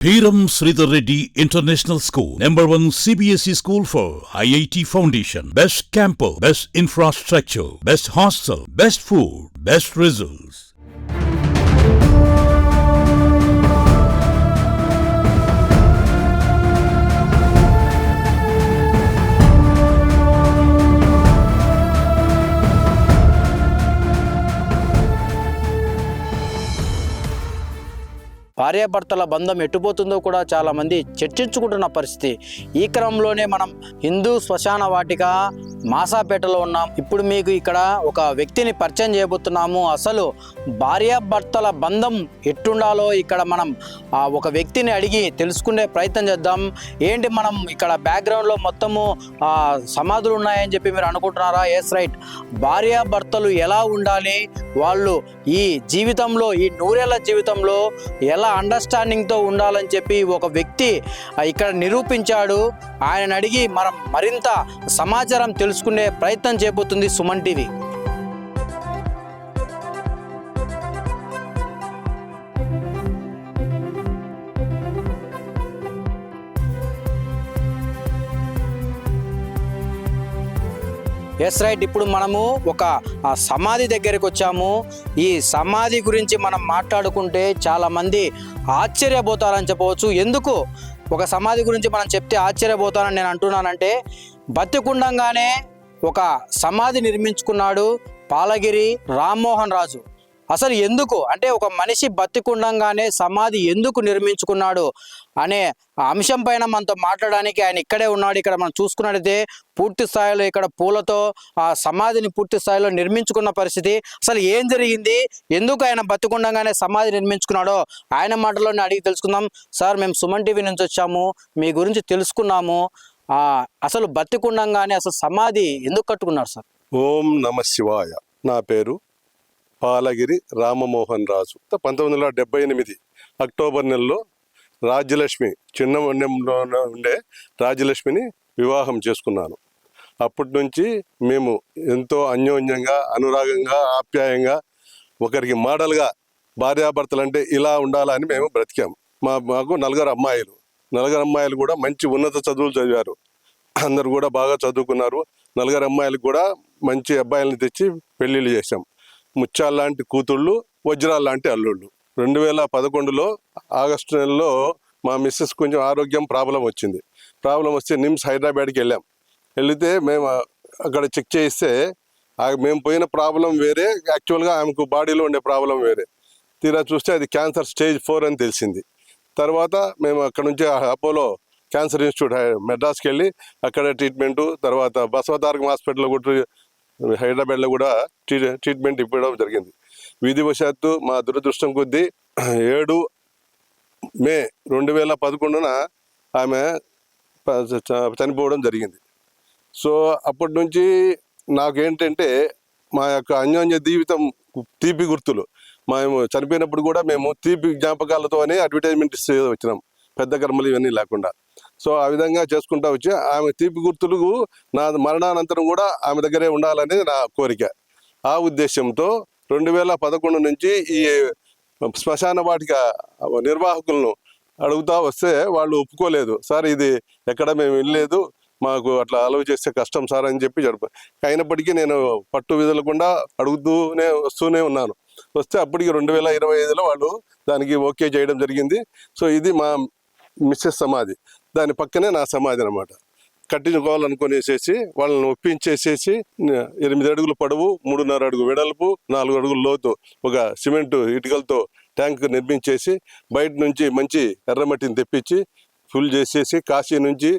Peeram Sridhar Reddy International School, #1 CBSE school for IIT Foundation. Best campus, best infrastructure, best hostel, best food, best results. భార్యాభర్తల బంధం ఎట్టుపోతుందో కూడా చాలామంది చర్చించుకుంటున్న పరిస్థితి. ఈ క్రమంలోనే మనం హిందూ శ్మశాన వాటిక మాసాపేటలో ఉన్నాం. ఇప్పుడు మీకు ఇక్కడ ఒక వ్యక్తిని పరిచయం చేయబోతున్నాము. అసలు భార్యాభర్తల బంధం ఎట్టుండాలో ఇక్కడ మనం ఒక వ్యక్తిని అడిగి తెలుసుకునే ప్రయత్నం చేద్దాం. ఏంటి మనం ఇక్కడ బ్యాక్గ్రౌండ్లో మొత్తము సమాధులు ఉన్నాయని చెప్పి మీరు అనుకుంటున్నారా? Yes right. భార్యాభర్తలు ఎలా ఉండాలి, వాళ్ళు ఈ జీవితంలో, ఈ నూరేళ్ల జీవితంలో ఎలా అండర్స్టాండింగ్తో ఉండాలని చెప్పి ఒక వ్యక్తి ఇక్కడ నిరూపించాడు. ఆయన అడిగి మనం మరింత సమాచారం తెలుసుకునే ప్రయత్నం చేయబోతుంది సుమన్ టీవీ. Yes right. ఇప్పుడు మనము ఒక సమాధి దగ్గరికి వచ్చాము. ఈ సమాధి గురించి మనం మాట్లాడుకుంటే చాలామంది ఆశ్చర్యపోతారని చెప్పవచ్చు. ఎందుకు ఒక సమాధి గురించి మనం చెప్తే ఆశ్చర్యపోతానని నేను అంటున్నానంటే, బతికుండంగానే ఒక సమాధి నిర్మించుకున్నాడు పాలగిరి రామ్మోహన్ రాజు. అసలు ఎందుకు అంటే, ఒక మనిషి బతికుండంగానే సమాధి ఎందుకు నిర్మించుకున్నాడు అనే అంశం పైన మనతో మాట్లాడడానికి ఆయన ఇక్కడే ఉన్నాడు. ఇక్కడ మనం చూసుకున్నట్టయితే పూర్తి స్థాయిలో ఇక్కడ పూలతో ఆ సమాధిని పూర్తి స్థాయిలో నిర్మించుకున్న పరిస్థితి. అసలు ఏం జరిగింది, ఎందుకు ఆయన బతికుండంగానే సమాధి నిర్మించుకున్నాడో ఆయన మాటలోనే అడిగి తెలుసుకుందాం. సార్, మేము సుమన్ టీవీ నుంచి వచ్చాము, మీ గురించి తెలుసుకున్నాము. అసలు బతికుండంగానే అసలు సమాధి ఎందుకు కట్టుకున్నారు సార్? ఓం నమ శివాయ. నా పేరు పాలగిరి రామమోహన్ రాజు. 1978 అక్టోబర్ నెలలో రాజ్యలక్ష్మి, చిన్న వండెంలో ఉండే రాజ్యలక్ష్మిని వివాహం చేసుకున్నాను. అప్పటి నుంచి మేము ఎంతో అన్యోన్యంగా, అనురాగంగా, ఆప్యాయంగా, ఒకరికి మోడల్గా భార్యాభర్తలు అంటే ఇలా ఉండాలని మేము బ్రతికాము. మాకు నలుగురు అమ్మాయిలు కూడా మంచి ఉన్నత చదువులు చదివారు. అందరు కూడా బాగా చదువుకున్నారు. నలుగురు అమ్మాయిలకు కూడా మంచి అబ్బాయిలను తెచ్చి పెళ్ళిళ్ళు చేశాం. ముత్యాల లాంటి కూతుళ్ళు, వజ్రాల లాంటి అల్లుళ్ళు. 2011లో ఆగస్టు నెలలో మా మిస్సెస్ కొంచెం ఆరోగ్యం ప్రాబ్లం వస్తే నిమ్స్ హైదరాబాద్కి వెళ్తే మేము అక్కడ చెక్ చేయిస్తే మేము పోయిన ప్రాబ్లం వేరే, యాక్చువల్గా ఆమెకు బాడీలో ఉండే ప్రాబ్లం వేరే. తీరా చూస్తే అది క్యాన్సర్ స్టేజ్ 4 అని తెలిసింది. తర్వాత మేము అక్కడ నుంచి అపోలో క్యాన్సర్ ఇన్స్టిట్యూట్ మెడ్రాస్కి వెళ్ళి అక్కడ ట్రీట్మెంటు, తర్వాత బసవతారకం హాస్పిటల్లో కూడా హైదరాబాద్లో కూడా ట్రీట్మెంట్ ఇవ్వడం జరిగింది. విధివశాత్తు మా దురదృష్టం కొద్దీ 7 మే 2011 ఆమె చనిపోవడం జరిగింది. సో అప్పటి నుంచి నాకేంటంటే, మా యొక్క అన్యోన్య జీవితం తీపి గుర్తులు. మేము చనిపోయినప్పుడు కూడా మేము తీపి జ్ఞాపకాలతోనే అడ్వర్టైజ్మెంట్ ఇస్తే వచ్చినాం, పెద్ద కర్మలు ఇవన్నీ లేకుండా. సో ఆ విధంగా చేసుకుంటా వచ్చి ఆమె తీపి గుర్తులకు నా మరణానంతరం కూడా ఆమె దగ్గరే ఉండాలనేది నా కోరిక. ఆ ఉద్దేశంతో 2011 నుంచి ఈ శ్మశాన వాటిక నిర్వాహకులను అడుగుతా వస్తే వాళ్ళు ఒప్పుకోలేదు. సార్, ఇది ఎక్కడ మేము వెళ్ళలేదు, మాకు అట్లా అలవ్ చేస్తే కష్టం సార్ అని చెప్పి అయినప్పటికీ నేను పట్టు విదలకుండా వస్తూనే ఉన్నాను. వస్తే అప్పటికి 2025లో వాళ్ళు దానికి ఓకే చేయడం జరిగింది. సో ఇది మా మిస్సెస్ సమాధి, దాని పక్కనే నా సమాధి అనమాట. కట్టించుకోవాలనుకునేసేసి వాళ్ళని ఒప్పించేసేసి 8 అడుగుల పొడవు, 3.5 అడుగు వెడల్పు, 4 అడుగుల లోతు ఒక సిమెంటు ఇటుకలతో ట్యాంక్ నిర్మించేసి, బయట నుంచి మంచి ఎర్రమట్టిని తెప్పించి ఫుల్ చేసేసి, కాశీ నుంచి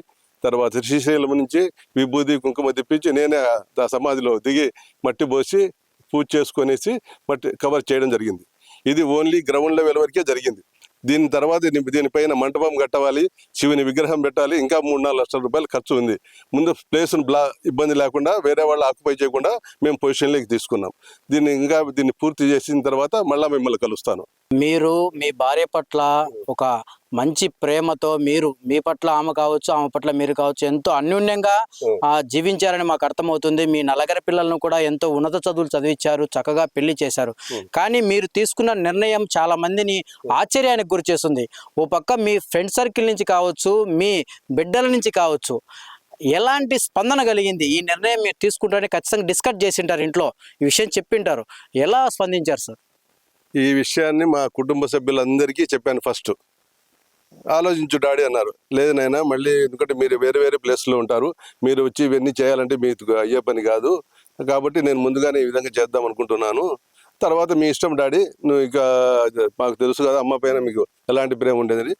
తర్వాత శ్రీశైలం నుంచి విభూది కుంకుమ తెప్పించి నేనే ఆ సమాధిలో దిగి మట్టి పోసి పూజ చేసుకునేసి మట్టి కవర్ చేయడం జరిగింది. ఇది ఓన్లీ గ్రౌండ్ లెవెల్ వరకే జరిగింది. దీని తర్వాత దీనిపైన మంటపం కట్టవాలి, శివుని విగ్రహం పెట్టాలి, ఇంకా 3-4 లక్షల రూపాయలు ఖర్చు ఉంది. ముందు ప్లేస్ను ఇబ్బంది లేకుండా, వేరే వాళ్ళు ఆక్యుపై చేయకుండా మేము పొజిషన్లోకి తీసుకున్నాం. దీన్ని పూర్తి చేసిన తర్వాత మళ్ళీ మిమ్మల్ని కలుస్తాను. మీరు మీ భార్య పట్ల ఒక మంచి ప్రేమతో మీరు మీ పట్ల ఆమె కావచ్చు, ఆమె పట్ల మీరు కావచ్చు, ఎంతో అన్యోన్యంగా జీవించారని మాకు అర్థమవుతుంది. మీ నలుగురి పిల్లలను కూడా ఎంతో ఉన్నత చదువులు చదివించారు, చక్కగా పెళ్లి చేశారు. కానీ మీరు తీసుకున్న నిర్ణయం చాలా మందిని ఆశ్చర్యానికి గురి చేస్తుంది. ఓ పక్క మీ ఫ్రెండ్ సర్కిల్ నుంచి కావచ్చు, మీ బిడ్డల నుంచి కావచ్చు, ఎలాంటి స్పందన కలిగింది? ఈ నిర్ణయం మీరు తీసుకుంటారని ఖచ్చితంగా డిస్కస్ చేసింటారు, ఇంట్లో ఈ విషయం చెప్పింటారు. ఎలా స్పందించారు సార్? ఈ విషయాన్ని మా కుటుంబ సభ్యులందరికీ చెప్పాను. ఫస్ట్ ఆలోచించు డాడీ అన్నారు. లేదు నాయనా, మళ్ళీ ఎందుకంటే మీరు వేరే వేరే ప్లేస్లో ఉంటారు, మీరు వచ్చి ఇవన్నీ చేయాలంటే మీకు అయ్యే పని కాదు, కాబట్టి నేను ముందుగానే ఈ విధంగా చేద్దాం అనుకుంటున్నాను. తర్వాత మీ ఇష్టం డాడీ, నువ్వు ఇక మాకు తెలుసు కదా అమ్మ పైన మీకు ఎలాంటి ప్రేమ ఉండేదని,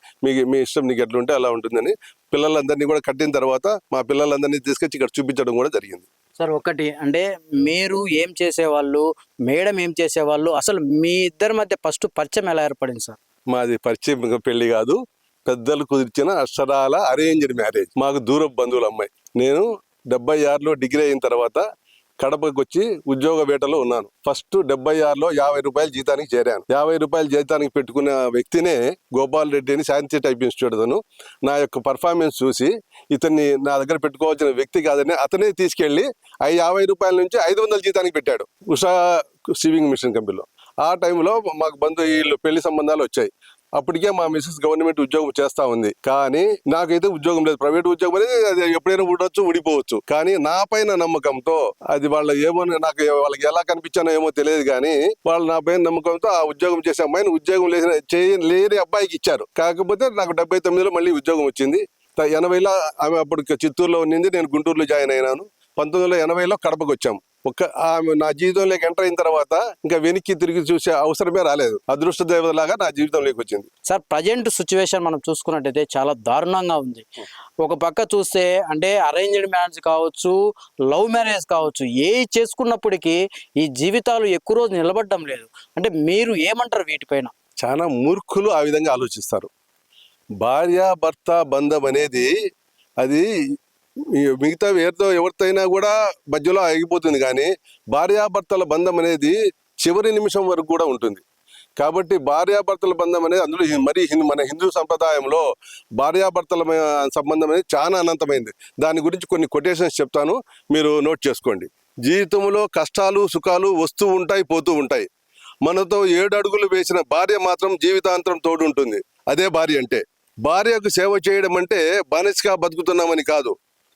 మీ ఇష్టం నీకు ఎట్లుంటే అలా ఉంటుందని పిల్లలందరినీ కూడా కట్టిన తర్వాత మా పిల్లలందరినీ తీసుకొచ్చి ఇక్కడ చూపించడం కూడా జరిగింది. సార్ ఒకటి అంటే మీరు ఏం చేసేవాళ్ళు, మేడం ఏం చేసేవాళ్ళు, అసలు మీ ఇద్దరి మధ్య ఫస్ట్ పరిచయం ఎలా ఏర్పడింది సార్? మాది పరిచయం పెళ్లి కాదు, పెద్దలు కుదిర్చిన అక్షరాల అరేంజ్డ్ మ్యారేజ్. మాకు దూరపు బంధువుల అమ్మాయి. నేను 76లో డిగ్రీ అయిన తర్వాత కడపకు వచ్చి ఉద్యోగ వేటలో ఉన్నాను. ఫస్ట్ 76లో 50 రూపాయల జీతానికి చేరాను. 50 రూపాయల జీతానికి పెట్టుకున్న వ్యక్తినే గోపాల్ రెడ్డి అని శాంతి టైప్ ఇన్స్టిట్యూట్ అతను నా యొక్క పర్ఫార్మెన్స్ చూసి ఇతన్ని నా దగ్గర పెట్టుకోవాల్సిన వ్యక్తి కాదని అతనే తీసుకెళ్లి 50 రూపాయల నుంచి 500 జీతానికి పెట్టాడు ఉషా సివింగ్ మిషన్ కంపెనీలో. ఆ టైంలో మాకు వీళ్ళు పెళ్లి సంబంధాలు వచ్చాయి. అప్పటికే మా మిస్సెస్ గవర్నమెంట్ ఉద్యోగం చేస్తా ఉంది, కానీ నాకైతే ఉద్యోగం లేదు. ప్రైవేట్ ఉద్యోగం అనేది అది ఎప్పుడైనా ఉండొచ్చు, ఊడిపోవచ్చు. కానీ నా పైన నమ్మకంతో, అది నాకు వాళ్ళకి ఎలా కనిపించానో ఏమో తెలియదు, కానీ వాళ్ళు నా పైన నమ్మకంతో ఆ ఉద్యోగం చేసే అమ్మాయిని ఉద్యోగం లేని అబ్బాయికి ఇచ్చారు. కాకపోతే నాకు 79లో మళ్ళీ ఉద్యోగం వచ్చింది. 80లో ఆమె అప్పుడు చిత్తూరులో ఉన్నింది, నేను గుంటూరులో జాయిన్ అయినాను. 1980లో కడపకు వచ్చాము. ఆమె నా జీవితంలోకి ఎంటర్ అయిన తర్వాత ఇంకా వెనక్కి తిరిగి చూసే అవసరమే రాలేదు. అదృష్ట దేవతలాగా నా జీవితంలోకి వచ్చింది. సార్ ప్రజెంట్ సిచ్యువేషన్ మనం చూసుకున్నట్టయితే చాలా దారుణంగా ఉంది. ఒక పక్క చూస్తే అంటే అరేంజ్డ్ మ్యారేజ్ కావచ్చు, లవ్ మ్యారేజ్ కావచ్చు, ఏ చేసుకున్నప్పటికీ ఈ జీవితాలు ఎక్కువ రోజు నిలబడడం లేదు. అంటే మీరు ఏమంటారు వీటిపైన? చాలా మూర్ఖులు ఆ విధంగా ఆలోచిస్తారు. భార్యాభర్త బంధం అనేది అది మిగతా ఎవరితో అయినా కూడా మధ్యలో ఆగిపోతుంది, కానీ భార్యాభర్తల బంధం అనేది చివరి నిమిషం వరకు కూడా ఉంటుంది. కాబట్టి భార్యాభర్తల బంధం అనేది అందులో మన హిందూ సంప్రదాయంలో భార్యాభర్తల సంబంధం అనేది చాలా అనంతమైంది. దాని గురించి కొన్ని కొటేషన్స్ చెప్తాను, మీరు నోట్ చేసుకోండి. జీవితంలో కష్టాలు సుఖాలు వస్తూ ఉంటాయి, పోతూ ఉంటాయి. మనతో 7 అడుగులు వేసిన భార్య మాత్రం జీవితాంతరం తోడు ఉంటుంది. అదే భార్య అంటే. భార్యకు సేవ చేయడం అంటే బానిసగా బతుకుతున్నామని కాదు,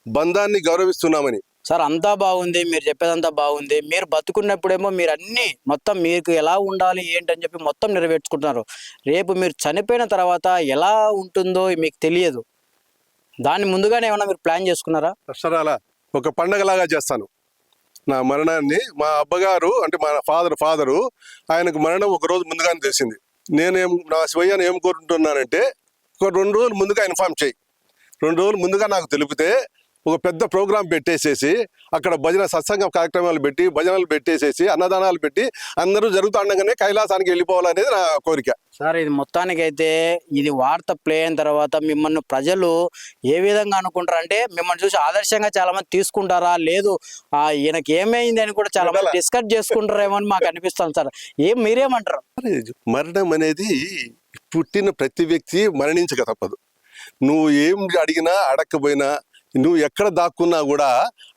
బంధాన్ని గౌరవిస్తున్నామని. సార్ అంతా బాగుంది, మీరు చెప్పేదంతా బాగుంది. మీరు బతుకున్నప్పుడేమో మీరు అన్ని మొత్తం మీకు ఎలా ఉండాలి ఏంటని చెప్పి మొత్తం నెరవేర్చుకుంటున్నారు. రేపు మీరు చనిపోయిన తర్వాత ఎలా ఉంటుందో మీకు తెలియదు. దాన్ని ముందుగానే ఏమన్నా మీరు ప్లాన్ చేసుకున్నారా? అక్షరాల ఒక పండగలాగా చేస్తాను. నా మరణాన్ని మా అబ్బగారు అంటే మా ఫాదరు ఆయనకు మరణం ఒక రోజు ముందుగానే తెలిసింది. నా స్వయాన్ని ఏం కోరుకుంటున్నానంటే, ఒక 2 రోజులు ముందుగా ఇన్ఫార్మ్ చేయి. 2 రోజులు ముందుగా నాకు తెలిపితే ఒక పెద్ద ప్రోగ్రాం పెట్టేసేసి అక్కడ సత్సంగ కార్యక్రమాలు పెట్టి, భజనలు పెట్టేసేసి, అన్నదానాలు పెట్టి అందరూ జరుగుతుండగానే కైలాసానికి వెళ్ళిపోవాలనేది నా కోరిక. సార్ ఇది మొత్తానికైతే ఇది వార్త ప్లే అయిన తర్వాత మిమ్మల్ని ప్రజలు ఏ విధంగా అనుకుంటారు అంటే, మిమ్మల్ని చూసి ఆదర్శంగా చాలా మంది తీసుకుంటారా, లేదు ఈయనకి ఏమైంది అని కూడా చాలా మంది డిస్కస్ చేసుకుంటారేమో అని మాకు అనిపిస్తుంది. సార్ మీరేమంటారు? మరణం అనేది పుట్టిన ప్రతి వ్యక్తి మరణించక తప్పదు. నువ్వు ఏం అడిగినా అడగకపోయినా, నువ్వు ఎక్కడ దాక్కున్నా కూడా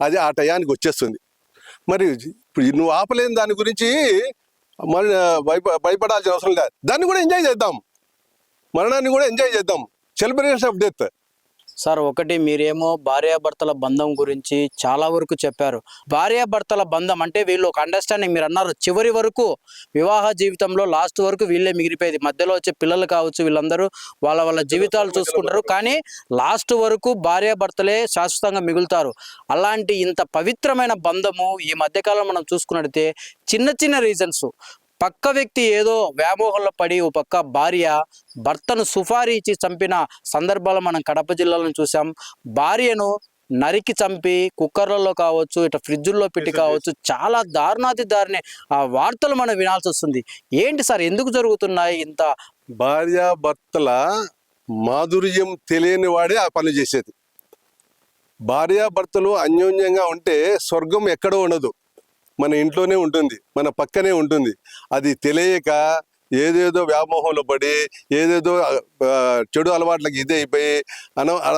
అది ఆ టయానికి వచ్చేస్తుంది. మరి నువ్వు ఆపలేని దాని గురించి మరి భయపడాల్సిన అవసరం లేదు. దాన్ని కూడా ఎంజాయ్ చేద్దాం, మరణాన్ని కూడా ఎంజాయ్ చేద్దాం. Celebration of death. సార్ ఒకటి మీరేమో భార్యాభర్తల బంధం గురించి చాలా వరకు చెప్పారు. భార్యాభర్తల బంధం అంటే వీళ్ళు ఒక అండర్స్టాండింగ్, మీరు అన్నారు చివరి వరకు వివాహ జీవితంలో లాస్ట్ వరకు వీళ్ళే మిగిలిపోయేది. మధ్యలో వచ్చే పిల్లలు కావచ్చు, వీళ్ళందరూ వాళ్ళ జీవితాలు చూసుకుంటారు, కానీ లాస్ట్ వరకు భార్యాభర్తలే శాశ్వతంగా మిగులుతారు. అలాంటి ఇంత పవిత్రమైన బంధము ఈ మధ్యకాలం మనం చూసుకున్నట్టయితే చిన్న చిన్న రీజన్స్, పక్క వ్యక్తి ఏదో వ్యామోహంలో పడి ఓ పక్క భార్య భర్తను సుఫారీ ఇచ్చి చంపిన సందర్భాలు మనం కడప జిల్లాలో చూసాం. భార్యను నరికి చంపి కుక్కర్లలో కావచ్చు, ఇట్లా ఫ్రిడ్జుల్లో పెట్టి కావచ్చు, చాలా దారుణాతి దారుణ వార్తలు మనం వినాల్సి వస్తుంది. ఏంటి సార్, ఎందుకు జరుగుతున్నాయి ఇంత? భార్యాభర్తల మాధుర్యం తెలియని వాడే ఆ పని చేసేది. భార్యాభర్తలు అన్యోన్యంగా ఉంటే స్వర్గం ఎక్కడో ఉండదు, మన ఇంట్లోనే ఉంటుంది, మన పక్కనే ఉంటుంది. అది తెలియక ఏదేదో వ్యామోహంలో పడి ఏదేదో చెడు అలవాట్లకి ఇదే అయిపోయి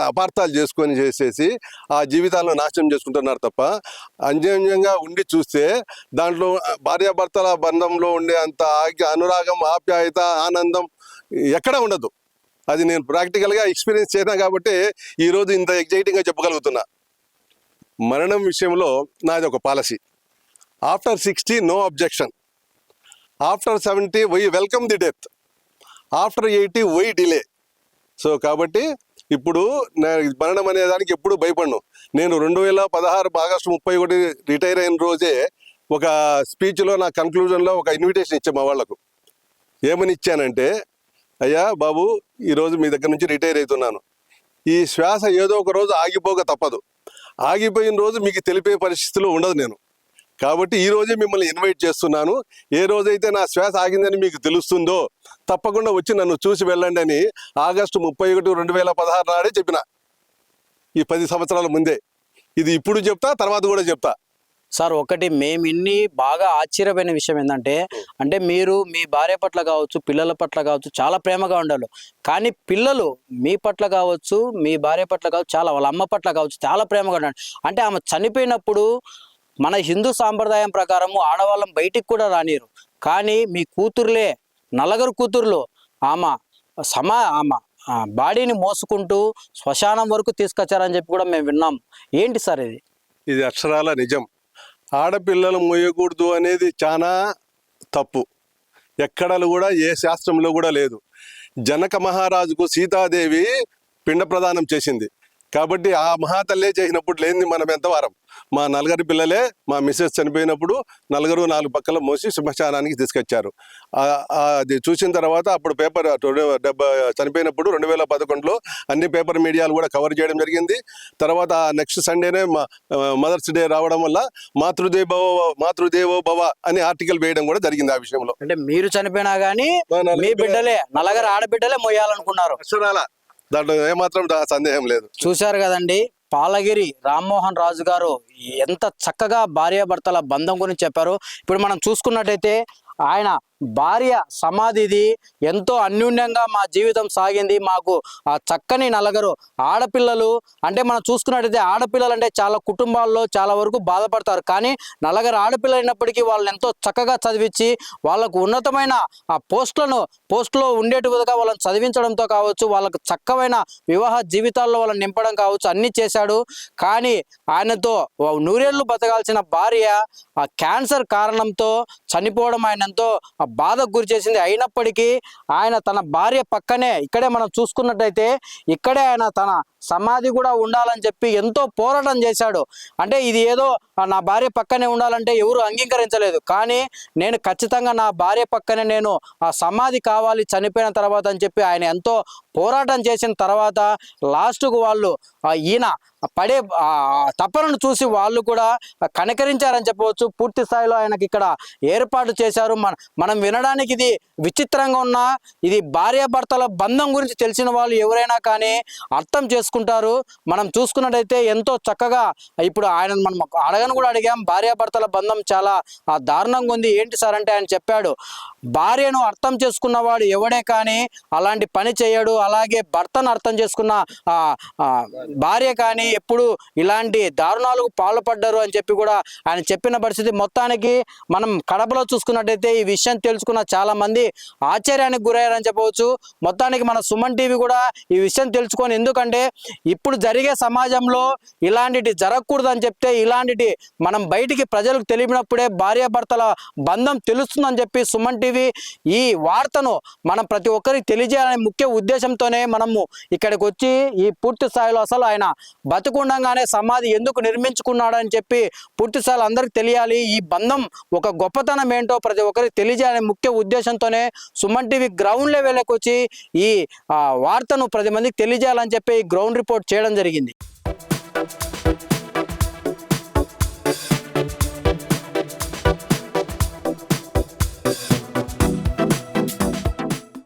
అపార్థాలు చేసుకొని చేసేసి ఆ జీవితాలను నాశనం చేసుకుంటున్నారు తప్ప అన్యోన్యంగా ఉండి చూస్తే దాంట్లో భార్యాభర్తల బంధంలో ఉండే అంత అనురాగం, ఆప్యాయత, ఆనందం ఎక్కడ ఉండదు. అది నేను ప్రాక్టికల్గా ఎక్స్పీరియన్స్ చేసినా కాబట్టి ఈరోజు ఇంత ఎగ్జైటింగ్గా చెప్పగలుగుతున్నా. మరణం విషయంలో నాది ఒక policy, after 60 no objection, after 70 why welcome the death, after 80 why delay. So కాబట్టి ఇప్పుడు మరణం అనే దానికి ఎప్పుడు భయపడను. నేను 2016 ఆగస్టు 31 రిటైర్ అయిన రోజే ఒక స్పీచ్లో నా కన్క్లూజన్లో ఒక ఇన్విటేషన్ ఇచ్చా మా వాళ్లకు. ఏమని ఇచ్చానంటే, అయ్యా బాబు, ఈరోజు మీ దగ్గర నుంచి రిటైర్ అవుతున్నాను. ఈ శ్వాస ఏదో ఒక రోజు ఆగిపోక తప్పదు. ఆగిపోయిన రోజు మీకు తెలిపే పరిస్థితిలో ఉండదు నేను. కాబట్టి ఈ రోజే మిమ్మల్ని ఇన్వైట్ చేస్తున్నాను. ఏ రోజైతే నా శ్వాస ఆగిందని మీకు తెలుస్తుందో తప్పకుండా వచ్చి నన్ను చూసి వెళ్ళండి అని ఆగస్టు 31, 2016 నాడే చెప్పిన. ఈ 10 సంవత్సరాల ముందే. ఇది ఇప్పుడు చెప్తా, తర్వాత కూడా చెప్తా. సార్, ఒకటి మేము ఇన్ని బాగా ఆశ్చర్యమైన విషయం ఏంటంటే, అంటే మీరు మీ భార్య పట్ల కావచ్చు, పిల్లల పట్ల కావచ్చు చాలా ప్రేమగా ఉండాలి. కానీ పిల్లలు మీ పట్ల కావచ్చు, మీ భార్య పట్ల కావచ్చు, చాలా వాళ్ళ అమ్మ పట్ల కావచ్చు చాలా ప్రేమగా ఉండాలి. అంటే ఆమె చనిపోయినప్పుడు మన హిందూ సాంప్రదాయం ప్రకారము ఆడవాళ్ళం బయటికి కూడా రానిరు. కానీ మీ కూతుర్లే, నలుగురు కూతుర్లు ఆమె బాడీని మోసుకుంటూ శ్మశానం వరకు తీసుకొచ్చారని చెప్పి కూడా మేము విన్నాం. ఏంటి సార్ ఇది? ఇది అక్షరాల నిజం. ఆడపిల్లలు మోయకూడదు అనేది చాలా తప్పు. ఎక్కడలు కూడా ఏ శాస్త్రంలో కూడా లేదు. జనక మహారాజుకు సీతాదేవి పిండ ప్రదానం చేసింది కాబట్టి ఆ మహాతల్లే చేసినప్పుడు లేనిది మనం ఎంత వారం. మా నలుగురు పిల్లలే మా మిస్సెస్ చనిపోయినప్పుడు నలుగురు 4 పక్కల మోసి శ్మశానానికి తీసుకొచ్చారు. అది చూసిన తర్వాత అప్పుడు పేపర్ చనిపోయినప్పుడు 2011లో అన్ని పేపర్ మీడియాలు కూడా కవర్ చేయడం జరిగింది. తర్వాత నెక్స్ట్ సండేనే మదర్స్ డే రావడం వల్ల మాతృదేవో భవ అని ఆర్టికల్ వేయడం కూడా జరిగింది. ఆ విషయంలో అంటే మీరు చనిపోయినా కానీ మీ బిడ్డలే, నలుగురు ఆడబిడ్డలే మోయాలనుకున్నారు. దాంట్లో ఏమాత్రం సందేహం లేదు. చూశారు కదండి, పాలగిరి రామ్మోహన్ రాజు గారు ఎంత చక్కగా భార్యాభర్తల బంధం గురించి చెప్పారు. ఇప్పుడు మనం చూసుకున్నట్టయితే ఆయన భార్య సమాధిది ఎంతో అన్యూన్యంగా మా జీవితం సాగింది. మాకు ఆ చక్కని నలుగురు ఆడపిల్లలు. అంటే మనం చూసుకున్నట్టయితే ఆడపిల్లలు అంటే చాలా కుటుంబాల్లో చాలా వరకు బాధపడతారు. కానీ నలుగురు ఆడపిల్లలు అయినప్పటికీ వాళ్ళని ఎంతో చక్కగా చదివించి వాళ్ళకు ఉన్నతమైన ఆ పోస్టులో ఉండేట్టుగా వాళ్ళని చదివించడంతో కావచ్చు, వాళ్ళకు చక్కమైన వివాహ జీవితాల్లో వాళ్ళని నింపడం కావచ్చు, అన్నీ చేశాడు. కానీ ఆయనతో 100 ఏళ్ళు బతకాల్సిన భార్య ఆ క్యాన్సర్ కారణంతో చనిపోవడం ఆయన ఎంతో బాధకు గురి చేసింది. అయినప్పటికీ ఆయన తన భార్య పక్కనే, ఇక్కడే మనం చూసుకున్నట్టయితే ఇక్కడే ఆయన తన సమాధి కూడా ఉండాలని చెప్పి ఎంతో పోరాటం చేశాడు. అంటే ఇది ఏదో నా భార్య పక్కనే ఉండాలంటే ఎవరు అంగీకరించలేదు. కానీ నేను ఖచ్చితంగా నా భార్య పక్కనే నేను ఆ సమాధి కావాలి చనిపోయిన తర్వాత అని చెప్పి ఆయన ఎంతో పోరాటం చేసిన తర్వాత లాస్ట్కు వాళ్ళు ఈయన పడే తపనను చూసి వాళ్ళు కూడా కనికరించారని చెప్పవచ్చు. పూర్తి స్థాయిలో ఆయనకి ఇక్కడ ఏర్పాటు చేశారు. మనం వినడానికి ఇది విచిత్రంగా ఉన్నా ఇది భార్యాభర్తల బంధం గురించి తెలిసిన వాళ్ళు ఎవరైనా కానీ అర్థం చేసుకుంటారు. మనం చూసుకున్నట్టయితే ఎంతో చక్కగా ఇప్పుడు ఆయన మనం అడగను కూడా అడిగాం, భార్యాభర్తల బంధం చాలా దారుణంగా ఉంది ఏంటి సార్ అంటే ఆయన చెప్పాడు, భార్యను అర్థం చేసుకున్నవాడు ఎవడే కానీ అలాంటి పని చేయడు. అలాగే భర్తను అర్థం చేసుకున్న భార్య కానీ ఎప్పుడు ఇలాంటి దారుణాలకు పాల్పడ్డారు అని చెప్పి కూడా ఆయన చెప్పిన పరిస్థితి. మొత్తానికి మనం కడపలో చూసుకున్నట్టయితే ఈ విషయం తెలుసుకున్న చాలా మంది ఆశ్చర్యానికి గురయ్యారని చెప్పవచ్చు. మొత్తానికి మన సుమన్ టీవీ కూడా ఈ విషయం తెలుసుకొని, ఎందుకంటే ఇప్పుడు జరిగే సమాజంలో ఇలాంటివి జరగకూడదని చెప్తే ఇలాంటివి మనం బయటికి ప్రజలకు తెలిపినప్పుడే భార్యాభర్తల బంధం తెలుస్తుందని చెప్పి సుమన్ టీవీ ఈ వార్తను మనం ప్రతి ఒక్కరికి తెలియజేయాలనే ముఖ్య ఉద్దేశంతోనే మనము ఇక్కడికి వచ్చి ఈ పూర్తి స్థాయిలో అసలు ఆయన బతుకుండగానే సమాధి ఎందుకు నిర్మించుకున్నాడని చెప్పి పూర్తి స్థాయిలో అందరికి తెలియాలి, ఈ బంధం ఒక గొప్పతనం ఏంటో ప్రతి ఒక్కరికి తెలియజేయాలనే ముఖ్య ఉద్దేశంతోనే సుమన్ టీవీ గ్రౌండ్ లెవెల్కి వచ్చి ఈ వార్తను ప్రతి మందికి తెలియజేయాలని చెప్పి గ్రౌండ్ రిపోర్ట్ చేయడం జరిగింది.